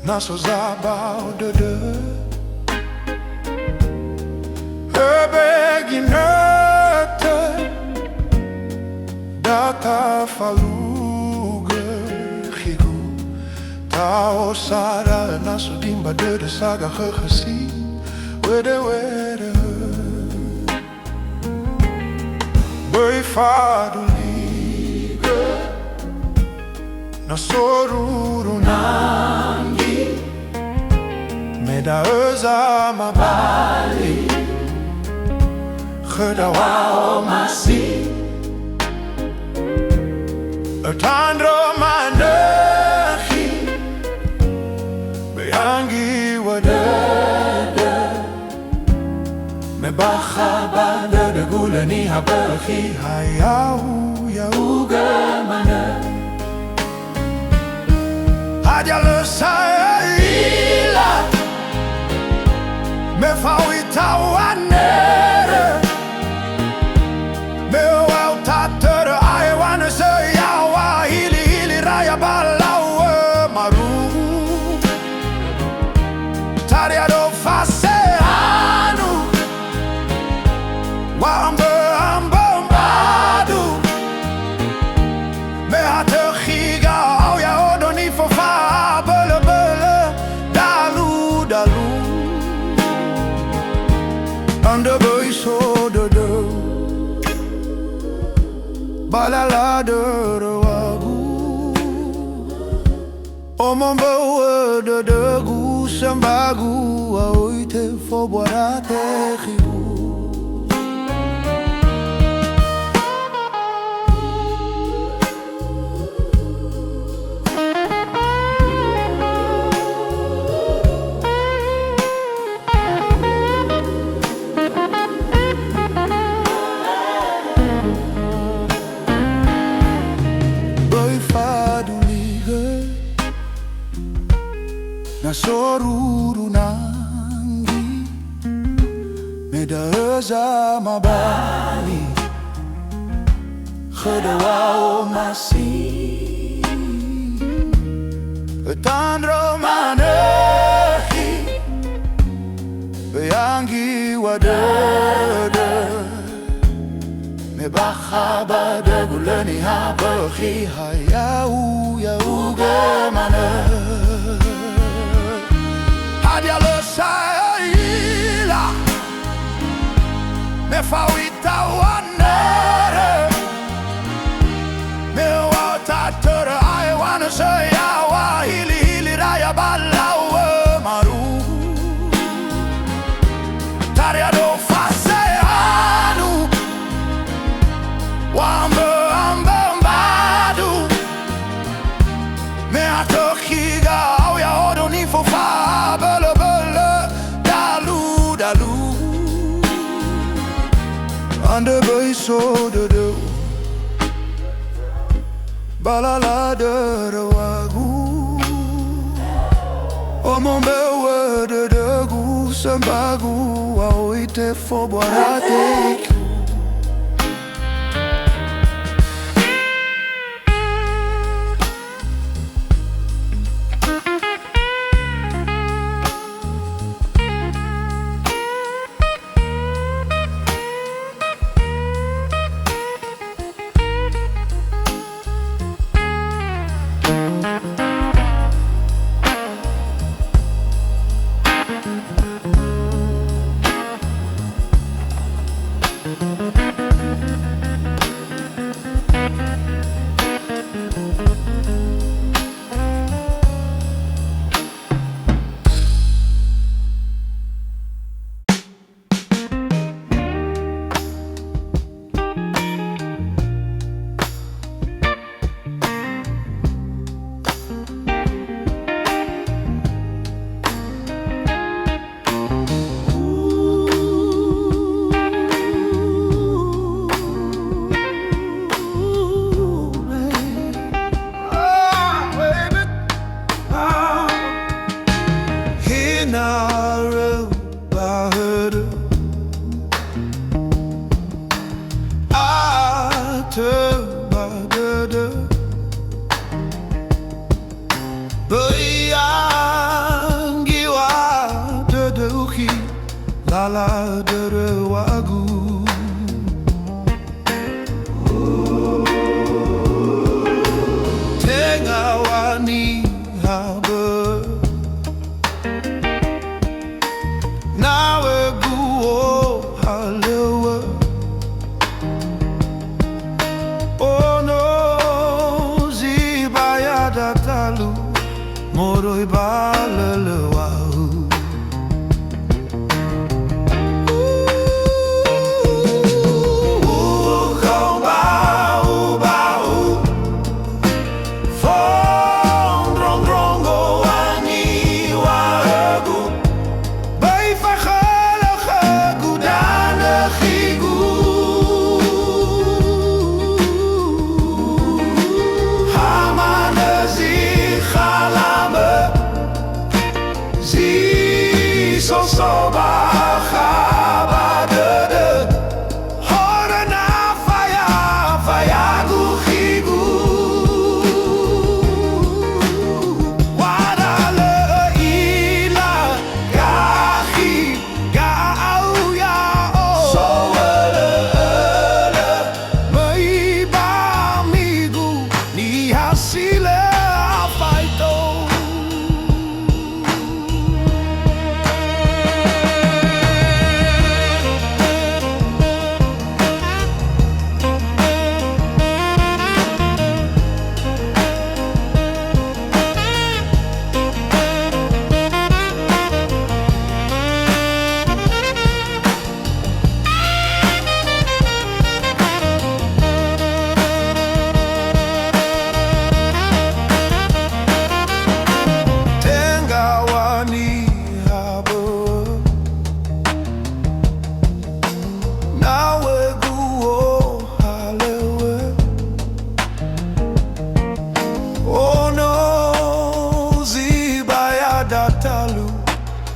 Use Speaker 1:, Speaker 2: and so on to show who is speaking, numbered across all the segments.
Speaker 1: naso zabao dede Ebeginete data faluge gigu Tao sara naso dimba dede saga gegesi Wede wede Boi fado liga Nasoruru nangi Meda eza mabali Gedawao masi Etandro manegi Beyangi wadede Me baja bade de guleni habergi Hayau yau gemane Hadja le saila Me fauita wanere Me wau tatere aiwane se yawa Hili hili raya balawe maru Tariado fase anu Wambe ambe mbadu Me hate giga au ya odoni fofa Bele bele dalu dalu Ande boy so de de Balala de Lagu Omombe de gu Sambagu Aoite fo boarate giu Nasoruru nangi Meda eza mabali Gedawao masi Etandro manegi Beyangi wadede Me baja bade guleni habergi Hayau yau gemane Hadja le saila Me fauita wanere Me wauta tere aiwane se yawa Hili hili raya balawe maru Tariado fase anu Wambe ambe mbadu Me atokiga au ya odo ni fofa Ande boy so de de Balala de Lagu Omombe de gu Sambagu Aoite fo boarate badere Lagu. Tengah wani habe nawe guo halewa. Oh no, zibaya datalu moroi balelewa.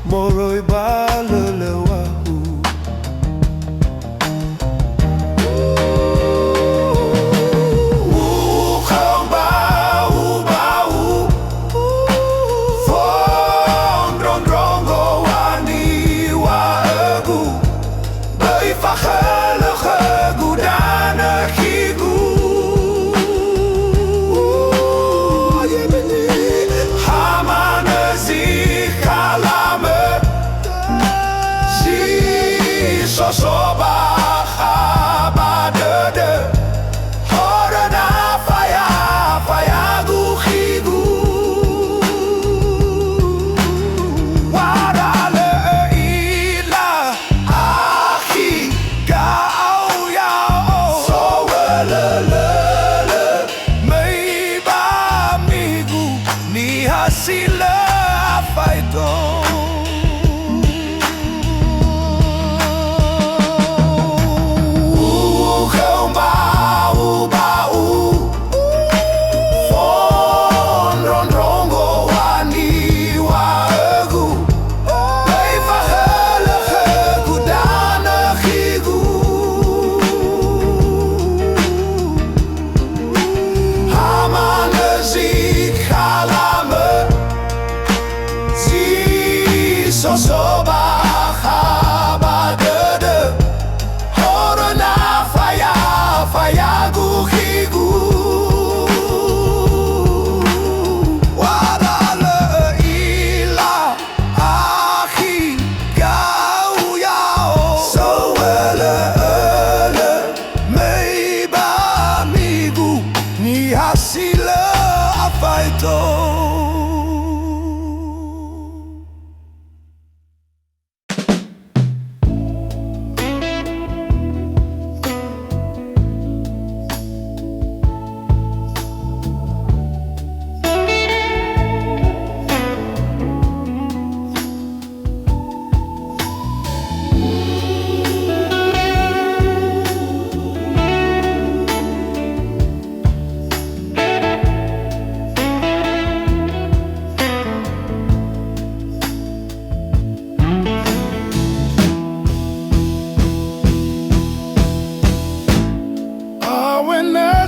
Speaker 1: Moroi balelewahu. Kau bau fondron drongo wani waegu bei fagelige gudane kigu. Hamane zikala soba habadede horana faya guhigu. Warale ila aki gau yao sowelele meiba migu ni hasile afaito. Soba habadede horana faya guhigu. Warale ila aki gau yao sowelele meiba migu ni hasile afaito.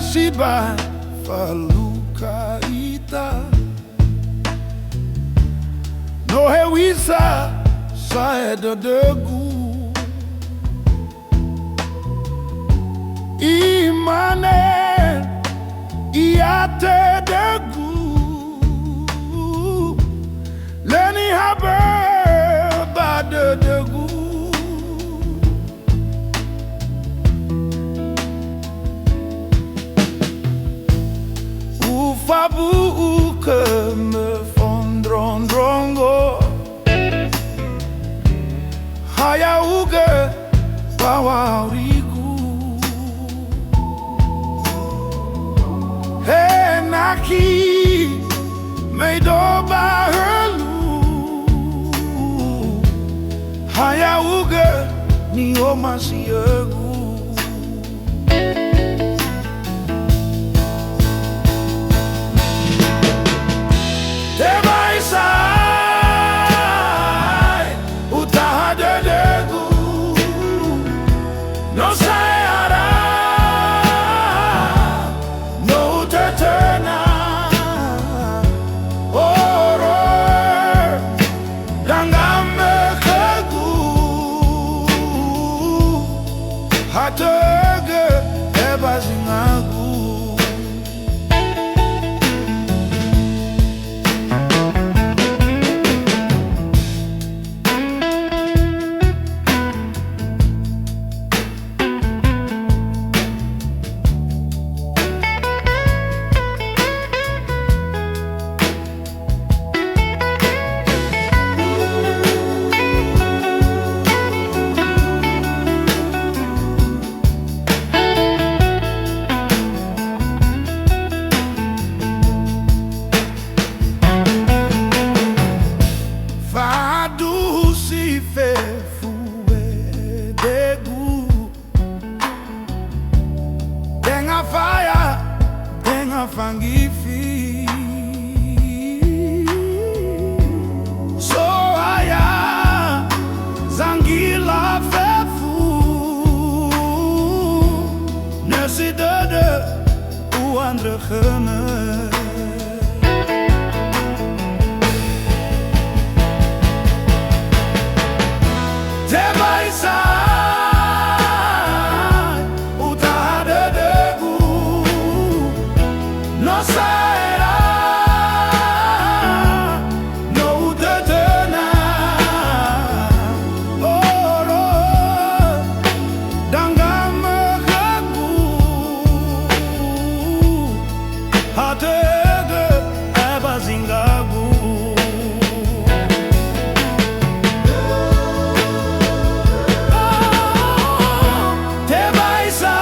Speaker 1: Siba faluka ita no hewisa sae de degu Imane iate degu leni habe bade degu ufabu ke me fondron drongo haya uge bawaurigu Naki may do bahelu haya uga ni o masiegu te vai sai utahade degu no sai Hatege ebazingagu Fangifi so aya zangila fefu nesi dede u andre gene te baisa no será, no detena, oro, dangame kagu, hatege ebazingagu. Te baisa.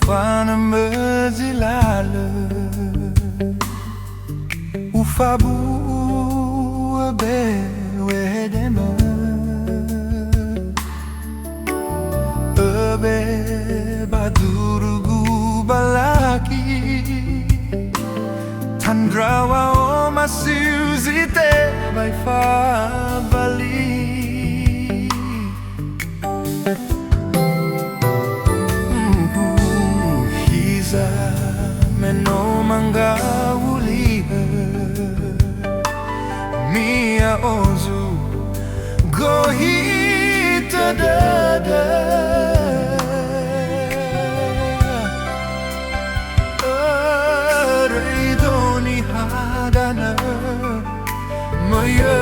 Speaker 2: Fana mezilale Ufabu be wedeme Ebe badurugu balaki Tandrawa o masiuzite by Fabali Nia ozu gohita dada Reidoni hadana Maya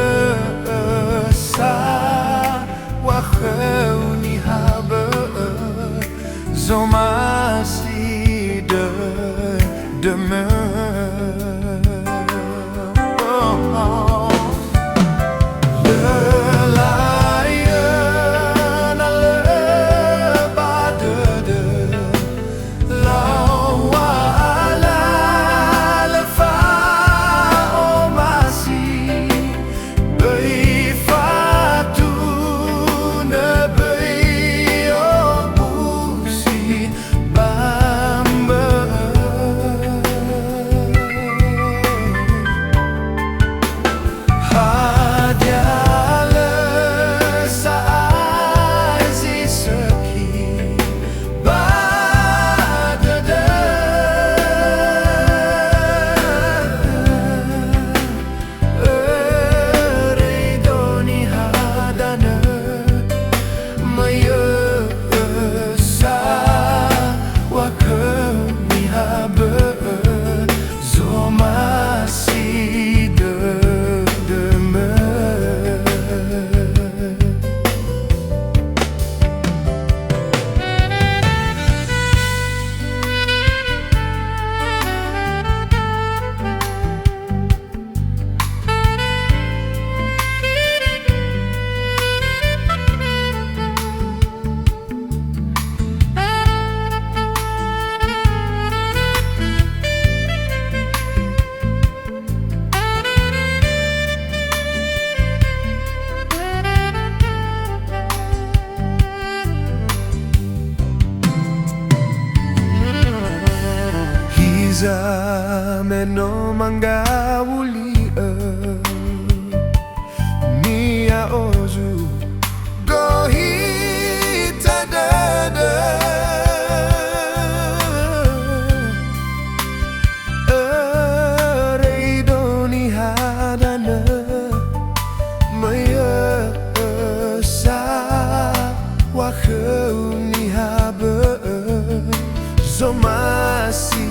Speaker 2: sa Wakhawni haba Zomasi de me
Speaker 1: Meno mangawuli Nia ozu gohita dada Reidoni hadana Maya sa Wakhawni haba Zomasi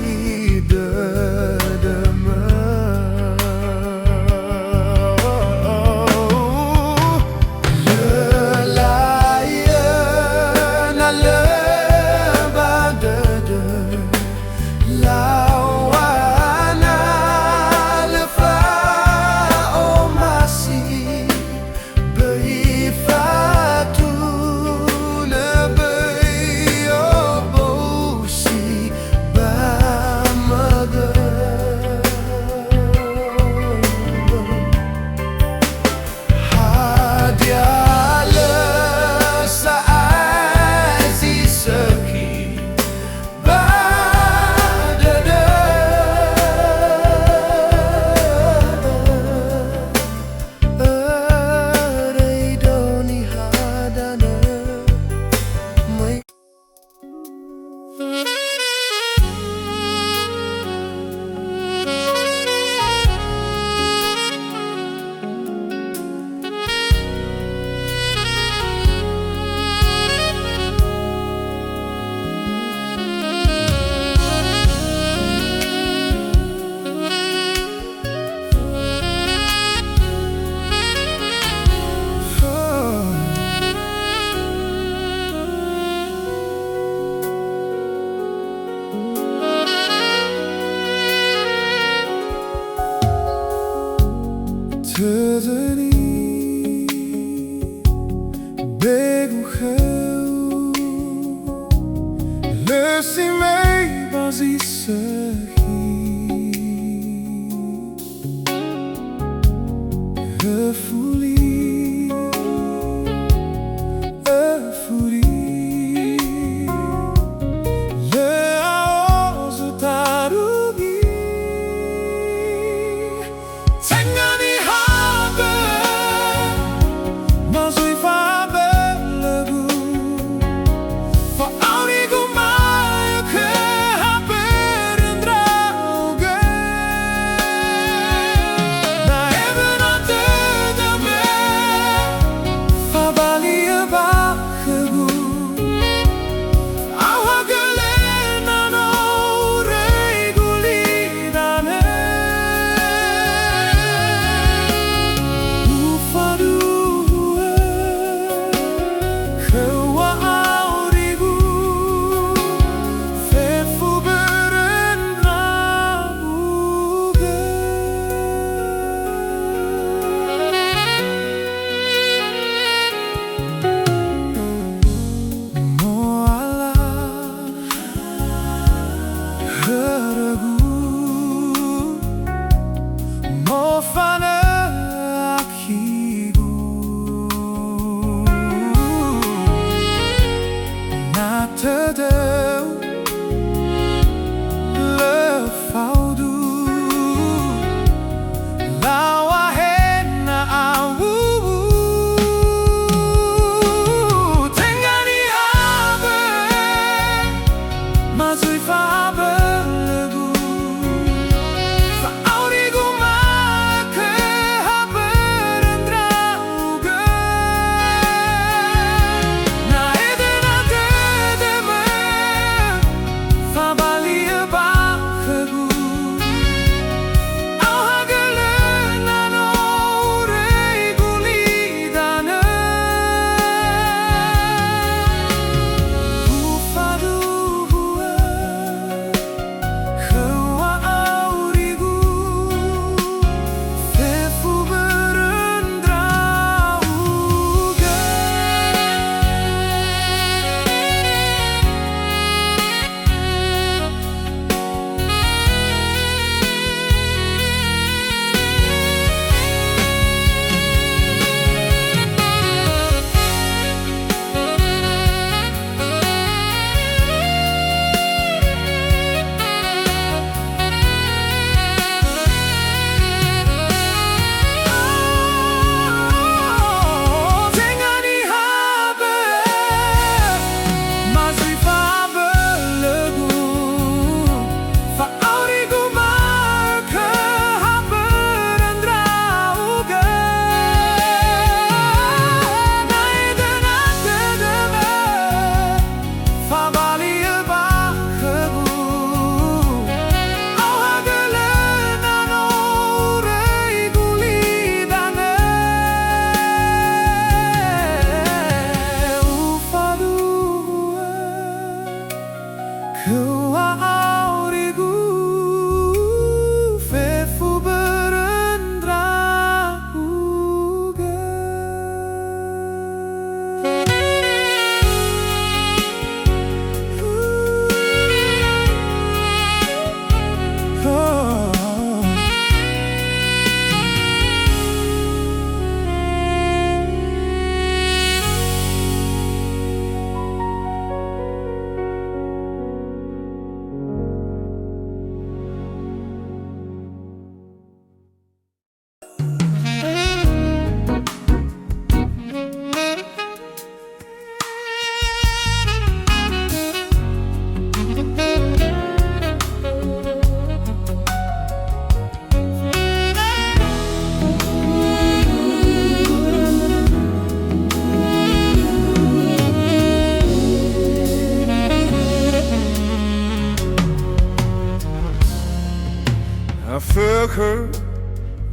Speaker 2: her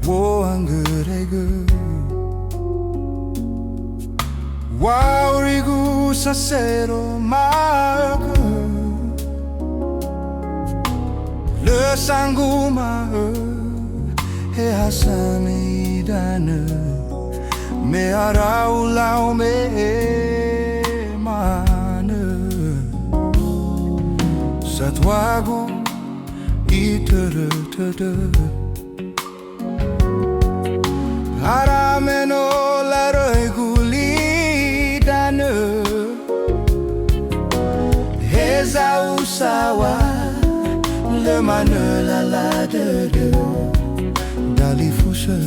Speaker 2: wo anggeregu waurigu sasero magu le sangu ma he hasani dana me arau lau me mana satwagu itere tere harameno laroi guli dana heza usawa le mana la la de dali fusha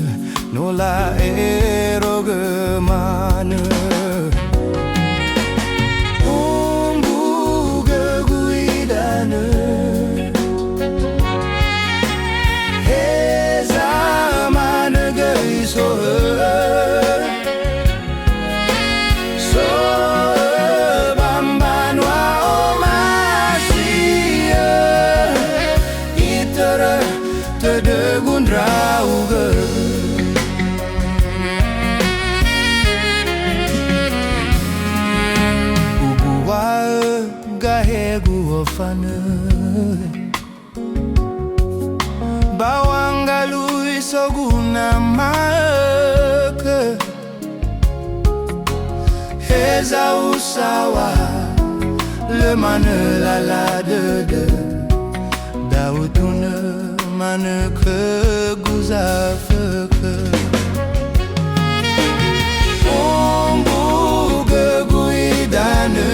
Speaker 2: no la eroge mana umbuge guidana heza mana gaiso so bambanwa omasia itara tedegun rauge fana bawangalui soguna maka heza usawa le mana la la de dautuna mana ke guzafaka ombuge guidane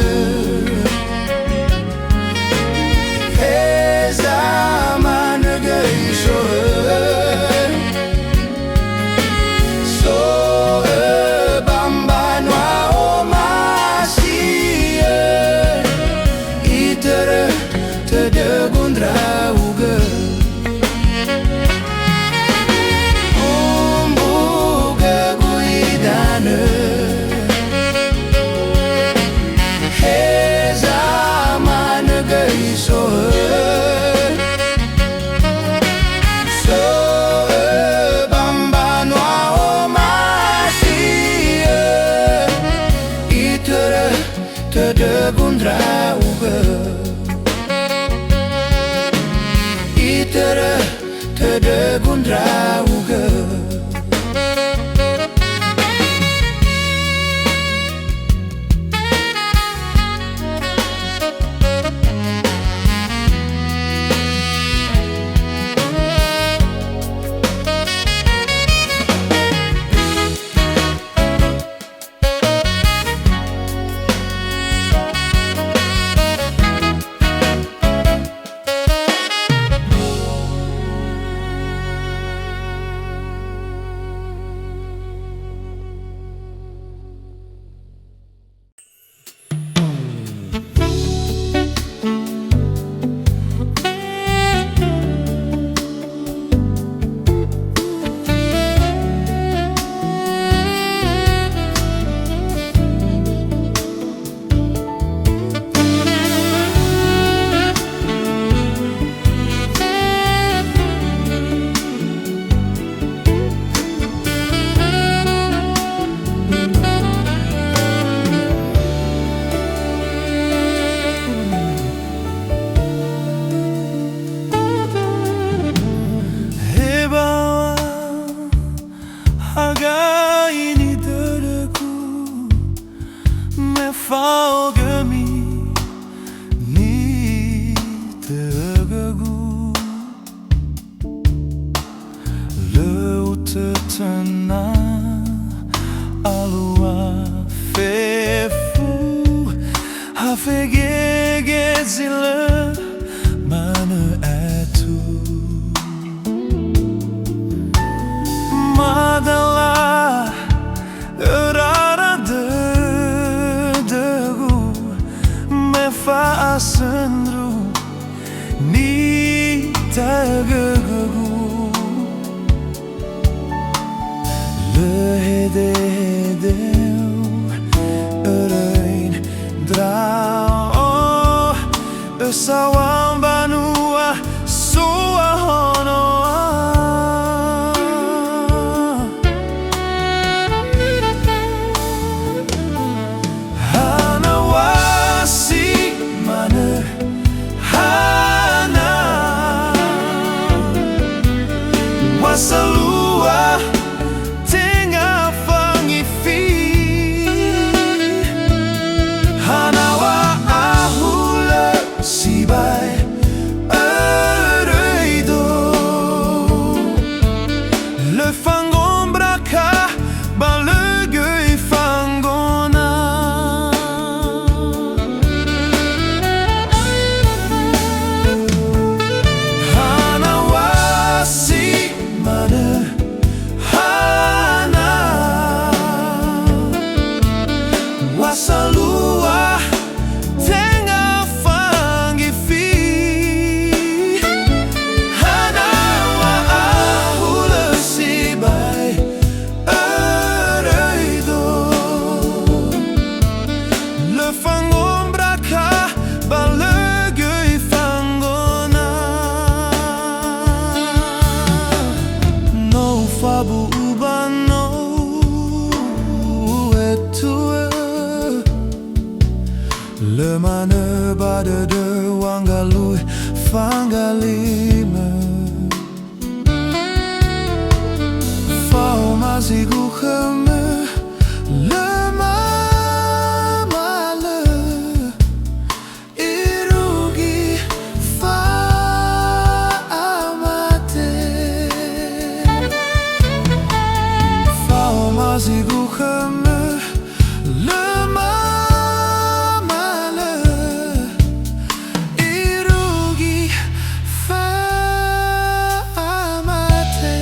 Speaker 2: Sawang banua sua honoa Le mane bade de wangalui fangalime Fao mazigu khame Le mamale Irugi fa amate Fao mazigu khame Le mamale Irugi fa amate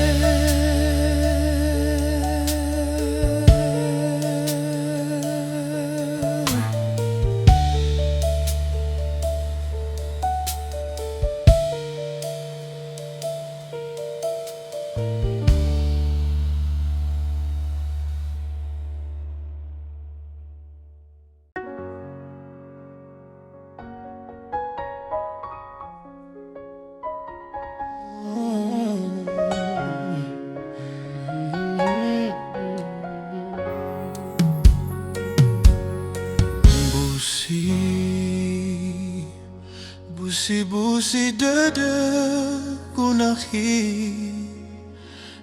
Speaker 2: Busi de kunahi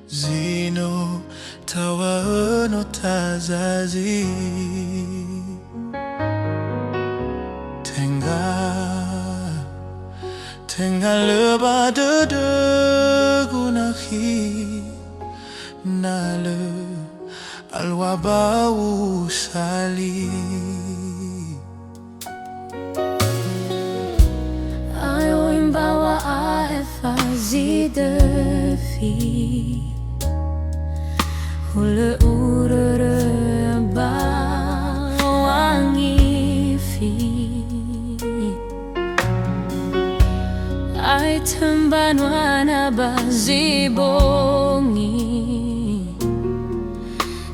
Speaker 2: Zino tawa no tazazi Tenga leba de kunahi Nale alwabau sali
Speaker 3: Bawa de fi Hule urere ba wangi fi Ai temban wana bazibongi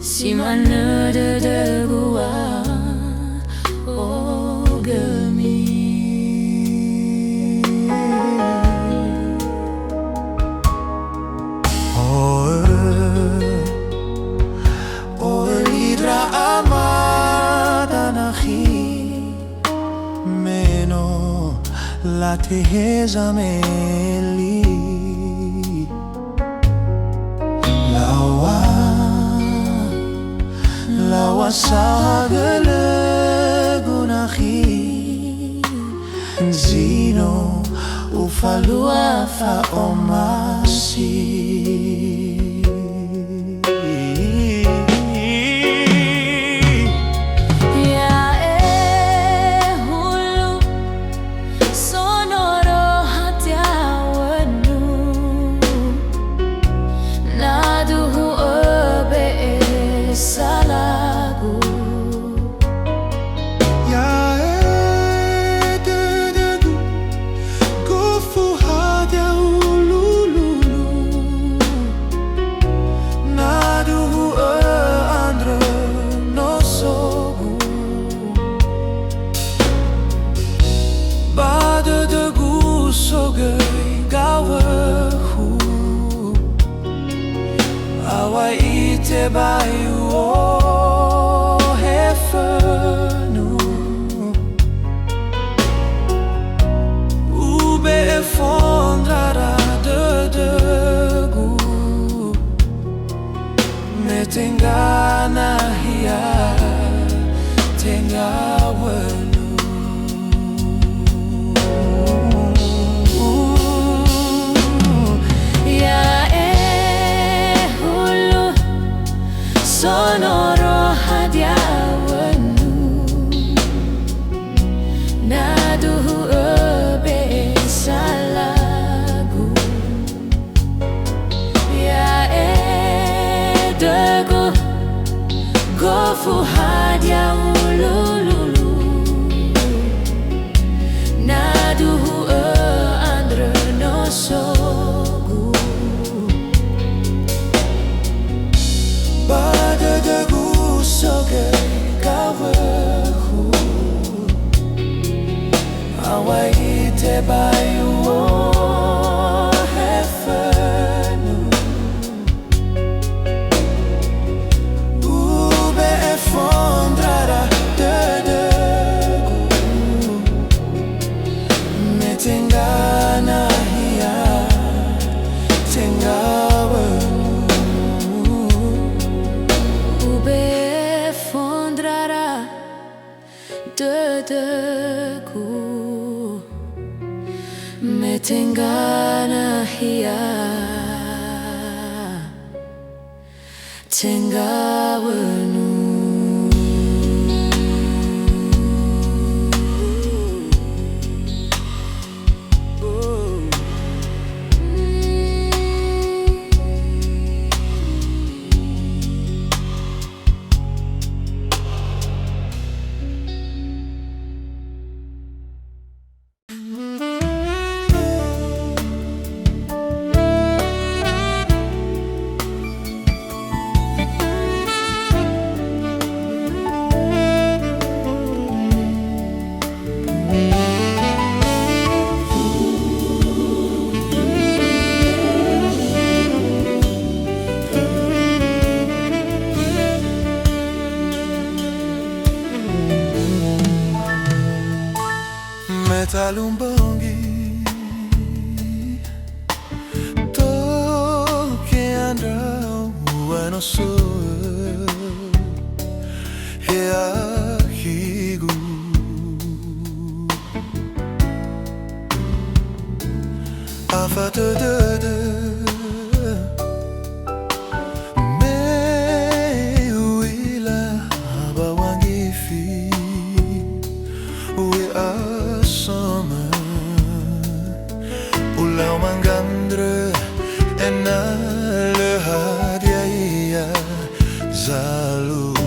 Speaker 3: Si mana de gua ogemi
Speaker 2: La teheza meli Lawa sagale gunahi Zino ufalua fa omasi Te bayu o hefanu Ube fondrara de gu Me tengana hia Tenga wenu Sonoro hadiawanu Naduhu ebe salagu Ya edegu Gofu hadiawululu Naduhu andre no sogu de gusoge kawehu Awai te bayu o hefenu Ube fondrara de
Speaker 3: deku Metengana hiya Tenggawenu
Speaker 2: Metalumbongi toke andra uano so hea higu afata de me uila abawangi fi we summer ulau mangandre ena lehadia zalu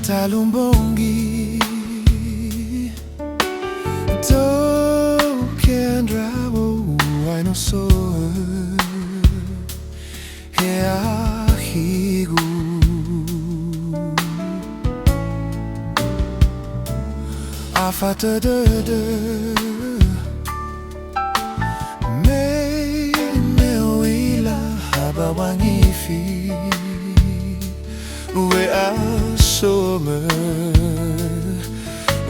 Speaker 2: Metalumbongi toke andra uano so hea higu afata de me uila abawangi fi we summer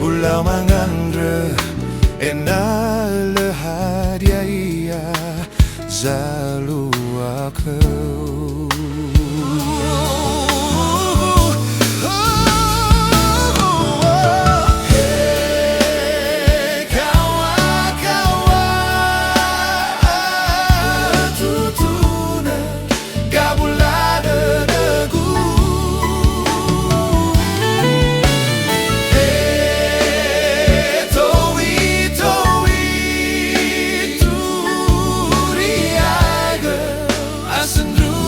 Speaker 2: ulau mangandre enale hadiah zalu aku Sendru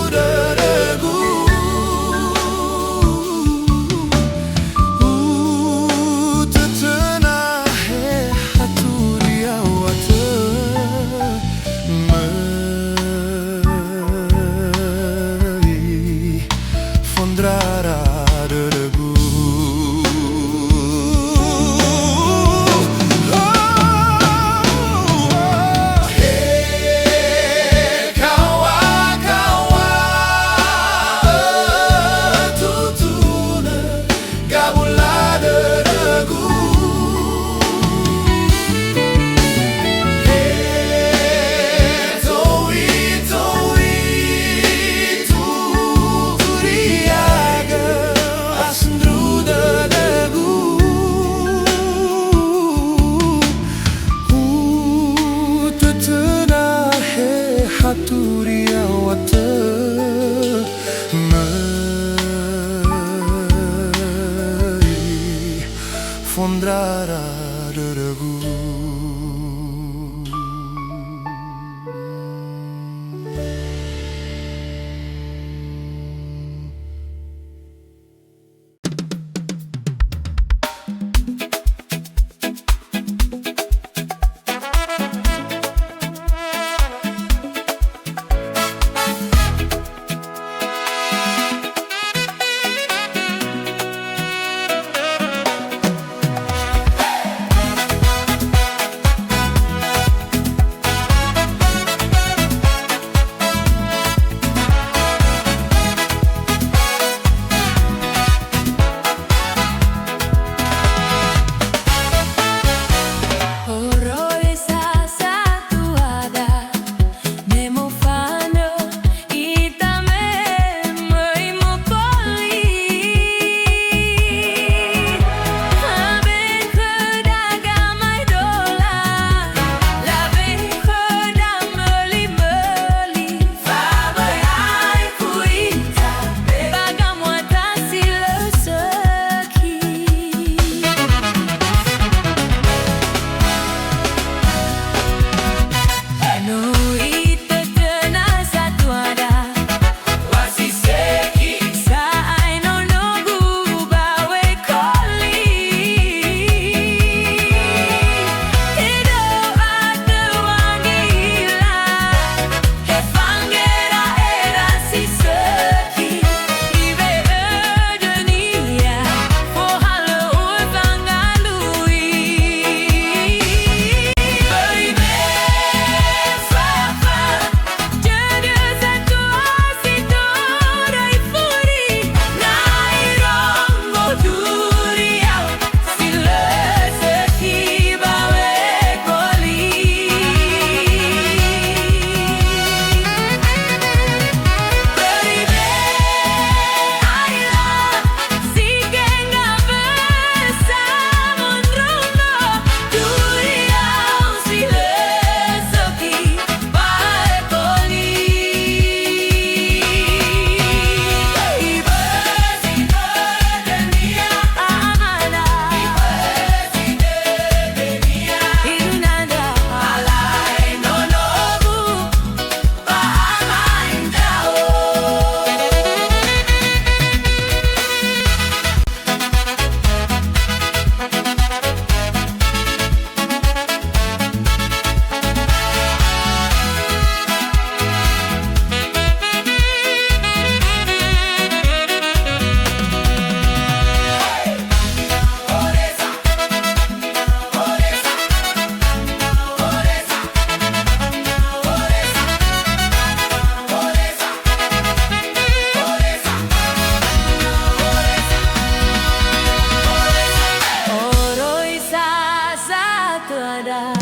Speaker 3: keadaan.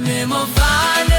Speaker 3: Memofane